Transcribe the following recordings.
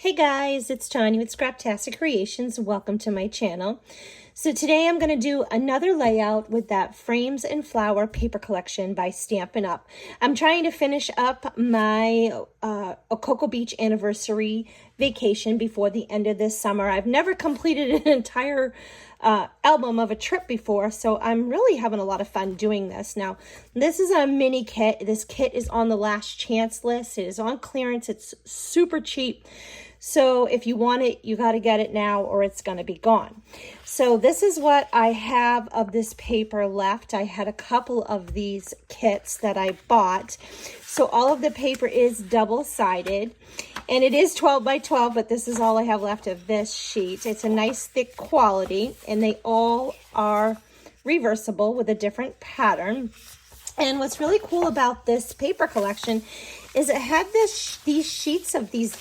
Hey guys, it's Tanya with Scraptastic Creations. Welcome to my channel. So today I'm going to do another layout with that Frames and Flower paper collection by Stampin' Up. I'm trying to finish up my Cocoa Beach anniversary vacation before the end of this summer. I've never completed an entire album of a trip before, so I'm really having a lot of fun doing this. Now, this is a mini kit. This kit is on the last chance list. It is on clearance. It's super cheap. So if you want it, you got to get it now or it's going to be gone. So this is what I have of this paper left. I had a couple of these kits that I bought. So all of the paper is double-sided and it is 12 by 12, but this is all I have left of this sheet. It's a nice thick quality and they all are reversible with a different pattern. And what's really cool about this paper collection is it had these sheets of these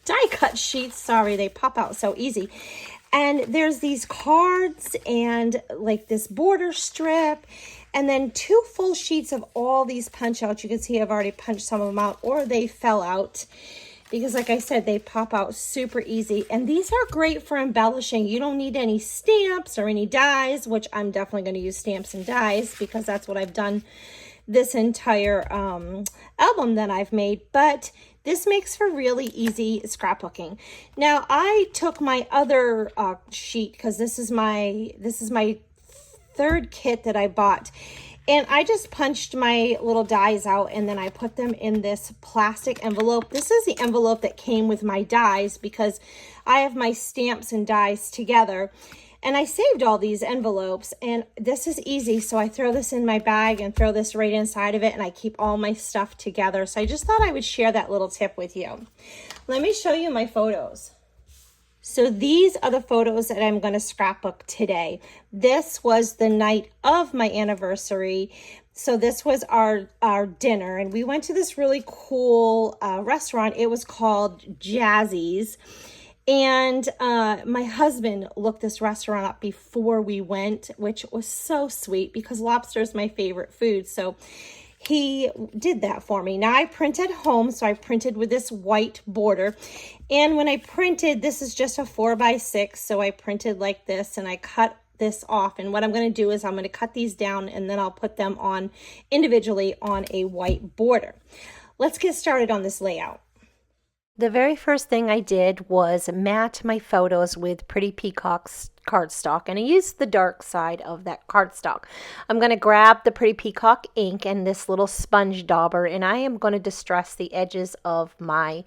die cut sheets. Sorry, they pop out so easy. And there's these cards and like this border strip and then two full sheets of all these punch outs. You can see I've already punched some of them out or they fell out because like I said, they pop out super easy. And these are great for embellishing. You don't need any stamps or any dies, which I'm definitely going to use stamps and dies because that's what I've done this entire album that I've made. But this makes for really easy scrapbooking. Now I took my other sheet because this is my third kit that I bought, and I just punched my little dies out and then I put them in this plastic envelope. This is the envelope that came with my dies because I have my stamps and dies together. And I saved all these envelopes, and this is easy. So I throw this in my bag and throw this right inside of it, and I keep all my stuff together. So I just thought I would share that little tip with you. Let me show you my photos. So these are the photos that I'm going to scrapbook today. This was the night of my anniversary. So this was our dinner, and we went to this really cool restaurant. It was called Jazzy's. And my husband looked this restaurant up before we went, which was so sweet because lobster is my favorite food. So he did that for me. Now I print at home, so I printed with this white border. And when I printed, this is just a 4x6, so I printed like this and I cut this off. And what I'm going to do is I'm going to cut these down and then I'll put them on individually on a white border. Let's get started on this layout. The very first thing I did was mat my photos with Pretty Peacock's cardstock, and I used the dark side of that cardstock. I'm going to grab the Pretty Peacock ink and this little sponge dauber, and I am going to distress the edges of my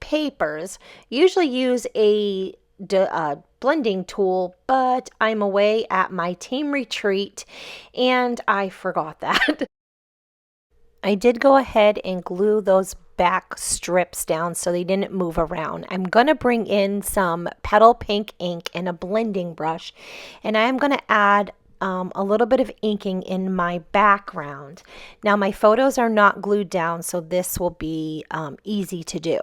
papers. Usually use a blending tool, but I'm away at my team retreat and I forgot that. I did go ahead and glue those back strips down so they didn't move around. I'm going to bring in some Petal pink ink and a blending brush, and I'm going to add a little bit of inking in my background. Now my photos are not glued down, so this will be easy to do.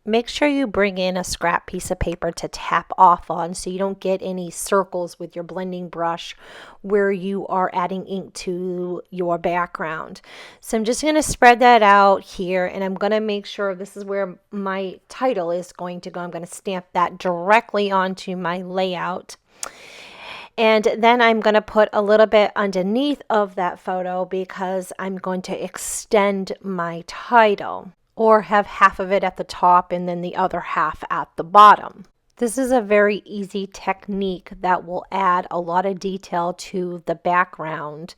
Make sure you bring in a scrap piece of paper to tap off on so you don't get any circles with your blending brush where you are adding ink to your background. So I'm just going to spread that out here, and I'm going to make sure this is where my title is going to go. I'm going to stamp that directly onto my layout. And then I'm going to put a little bit underneath of that photo because I'm going to extend my title, or have half of it at the top and then the other half at the bottom. This is a very easy technique that will add a lot of detail to the background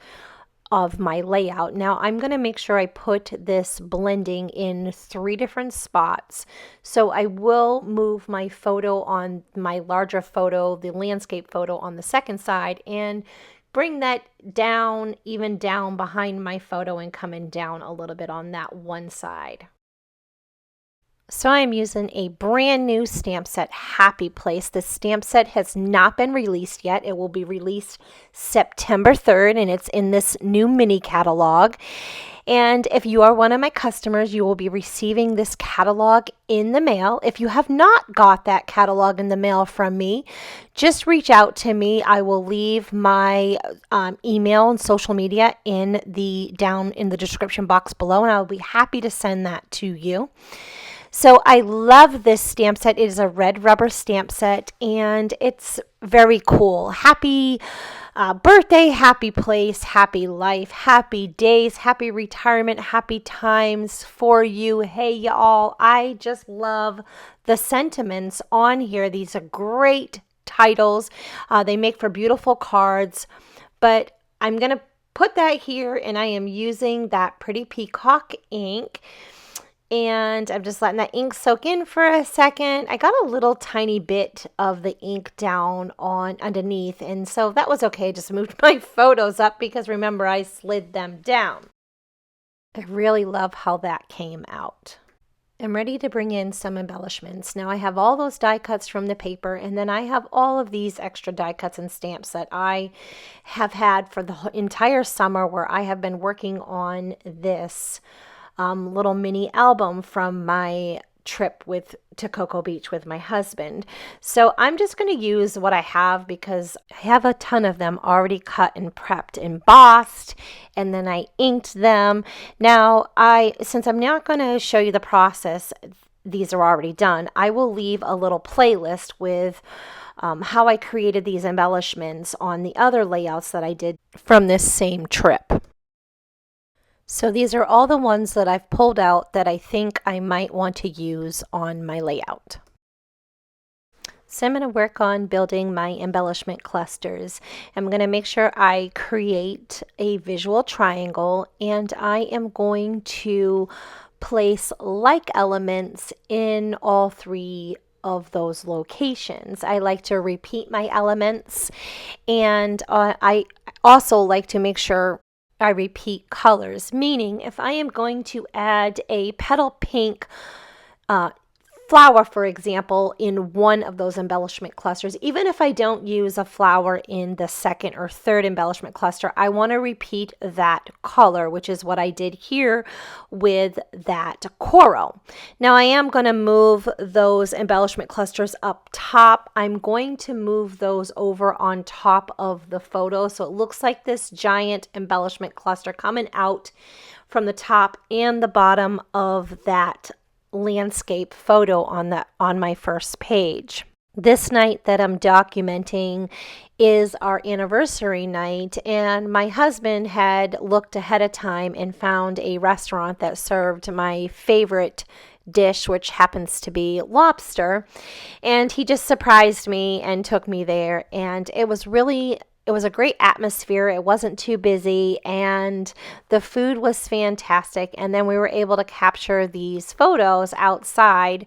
of my layout. Now I'm going to make sure I put this blending in 3 different spots. So I will move my photo on my larger photo, the landscape photo, on the second side, and bring that down, even down behind my photo, and coming down a little bit on that one side. So I'm using a brand new stamp set, Happy Place. This stamp set has not been released yet. It will be released September 3rd, and it's in this new mini catalog. And if you are one of my customers, you will be receiving this catalog in the mail. If you have not got that catalog in the mail from me, just reach out to me. I will leave my email and social media down in the description box below, and I'll be happy to send that to you. So I love this stamp set. It is a red rubber stamp set, and it's very cool. Happy birthday, happy place, happy life, happy days, happy retirement, happy times for you. Hey, y'all, I just love the sentiments on here. These are great titles. They make for beautiful cards, but I'm going to put that here, and I am using that pretty Peacock ink. And I'm just letting that ink soak in for a second. I got a little tiny bit of the ink down on underneath, and so that was okay. Just moved my photos up because remember, I slid them down. I really love how that came out. I'm ready to bring in some embellishments. Now I have all those die cuts from the paper, and then I have all of these extra die cuts and stamps that I have had for the entire summer where I have been working on this little mini album from my trip to Cocoa Beach with my husband. So I'm just going to use what I have because I have a ton of them already cut and prepped, embossed, and then I inked them. Now, since I'm not going to show you the process, these are already done, I will leave a little playlist with how I created these embellishments on the other layouts that I did from this same trip. So these are all the ones that I've pulled out that I think I might want to use on my layout. So I'm going to work on building my embellishment clusters. I'm going to make sure I create a visual triangle, and I am going to place like elements in all three of those locations. I like to repeat my elements, and I also like to make sure I repeat colors, meaning if I am going to add a petal pink flower, for example, in one of those embellishment clusters, even if I don't use a flower in the second or third embellishment cluster, I want to repeat that color, which is what I did here with that coral. Now I am going to move those embellishment clusters up top. I'm going to move those over on top of the photo, so it looks like this giant embellishment cluster coming out from the top and the bottom of that landscape photo on my first page. This night that I'm documenting is our anniversary night, and my husband had looked ahead of time and found a restaurant that served my favorite dish, which happens to be lobster, and he just surprised me and took me there, and it was a great atmosphere. It wasn't too busy, and the food was fantastic. And then we were able to capture these photos outside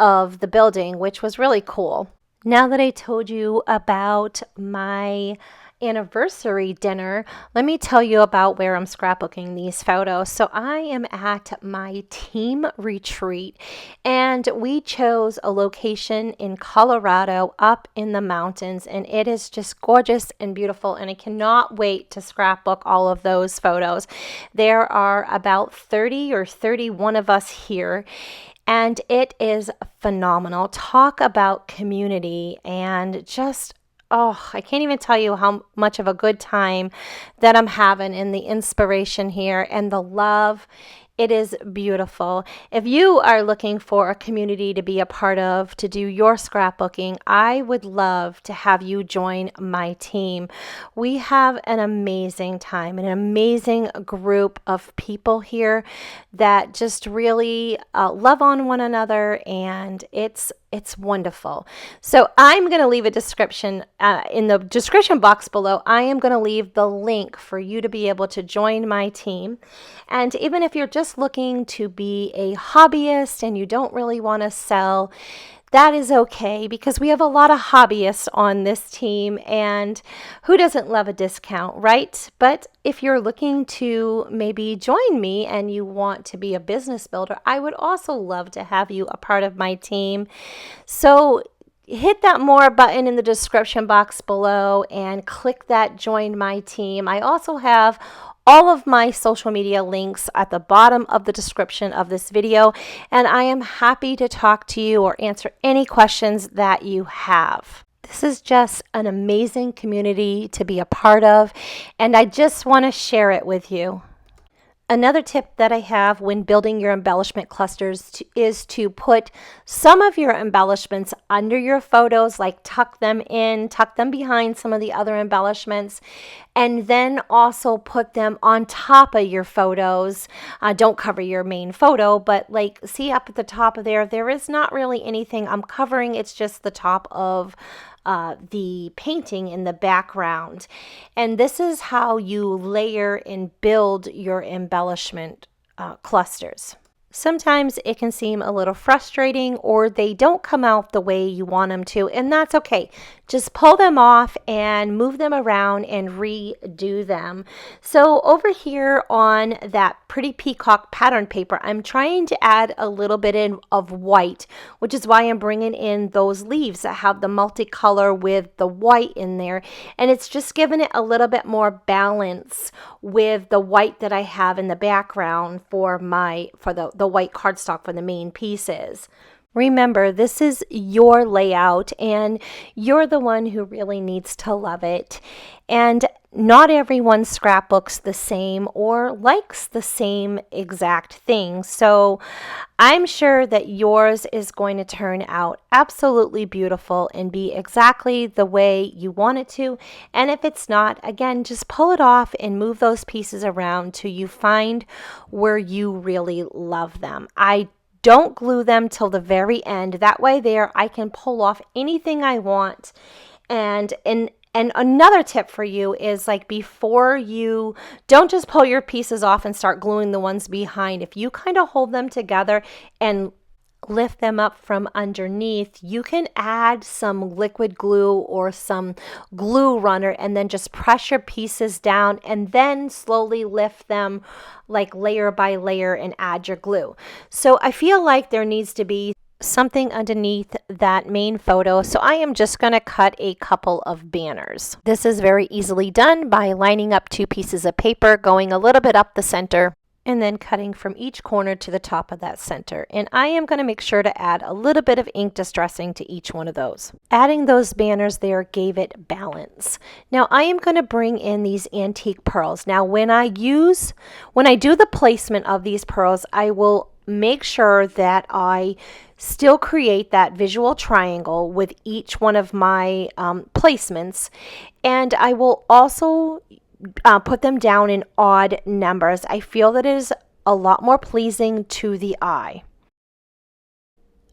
of the building, which was really cool. Now that I told you about my anniversary dinner, let me tell you about where I'm scrapbooking these photos. So I am at my team retreat, and we chose a location in Colorado up in the mountains, and it is just gorgeous and beautiful, and I cannot wait to scrapbook all of those photos. There are about 30 or 31 of us here, and it is phenomenal. Talk about community and just I can't even tell you how much of a good time that I'm having, and the inspiration here and the love. It is beautiful. If you are looking for a community to be a part of, to do your scrapbooking, I would love to have you join my team. We have an amazing time, an amazing group of people here that just really love on one another, and it's wonderful. So I'm going to leave a description in the description box below. I am going to leave the link for you to be able to join my team. And even if you're just looking to be a hobbyist and you don't really want to sell, that is okay, because we have a lot of hobbyists on this team, and who doesn't love a discount, right? But if you're looking to maybe join me and you want to be a business builder, I would also love to have you a part of my team. So hit that more button in the description box below and click that join my team. I also have all of my social media links at the bottom of the description of this video, and I am happy to talk to you or answer any questions that you have. This is just an amazing community to be a part of, and I just want to share it with you. Another tip that I have when building your embellishment clusters is to put some of your embellishments under your photos, like tuck them in, tuck them behind some of the other embellishments, and then also put them on top of your photos. Don't cover your main photo, but like see up at the top of there is not really anything I'm covering. It's just the top of the painting in the background. And this is how you layer and build your embellishment clusters. Sometimes it can seem a little frustrating or they don't come out the way you want them to, and that's okay. Just pull them off and move them around and redo them. So over here on that pretty peacock pattern paper, I'm trying to add a little bit of white, which is why I'm bringing in those leaves that have the multicolor with the white in there. And it's just giving it a little bit more balance with the white that I have in the background for the white cardstock for the main pieces. Remember, this is your layout and you're the one who really needs to love it. And not everyone scrapbooks the same or likes the same exact thing. So I'm sure that yours is going to turn out absolutely beautiful and be exactly the way you want it to. And if it's not, again, just pull it off and move those pieces around till you find where you really love them. I don't glue them till the very end. That way there I can pull off anything I want. And another tip for you is, like, before you don't just pull your pieces off and start gluing the ones behind. If you kind of hold them together and lift them up from underneath, you can add some liquid glue or some glue runner and then just press your pieces down and then slowly lift them like layer by layer and add your glue. So I feel like there needs to be something underneath that main photo, so I am just going to cut a couple of banners. This is very easily done by lining up two pieces of paper, going a little bit up the center, and then cutting from each corner to the top of that center. And I am going to make sure to add a little bit of ink distressing to each one of those. Adding those banners there gave it balance. Now I am going to bring in these antique pearls. Now when I do the placement of these pearls, I will make sure that I still create that visual triangle with each one of my placements, and I will also put them down in odd numbers. I feel that it is a lot more pleasing to the eye.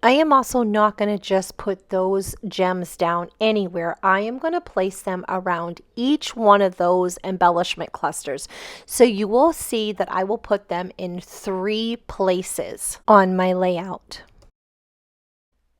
I am also not going to just put those gems down anywhere. I am going to place them around each one of those embellishment clusters. So you will see that I will put them in 3 places on my layout.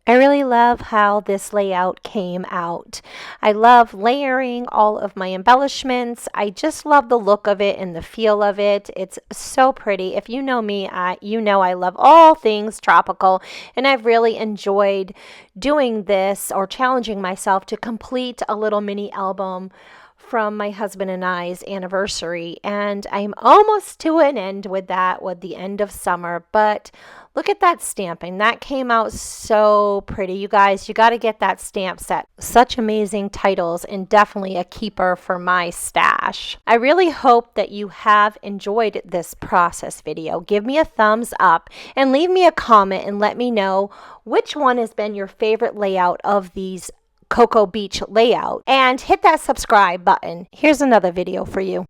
I really love how this layout came out. I love layering all of my embellishments. I just love the look of it and the feel of it. It's so pretty. If you know me, you know I love all things tropical, and I've really enjoyed doing this or challenging myself to complete a little mini album from my husband and I's anniversary, and I'm almost to an end with that, with the end of summer. But look at that stamping. That came out so pretty. You guys, you got to get that stamp set. Such amazing titles, and definitely a keeper for my stash. I really hope that you have enjoyed this process video. Give me a thumbs up and leave me a comment and let me know which one has been your favorite layout of these Cocoa Beach layout, and hit that subscribe button. Here's another video for you.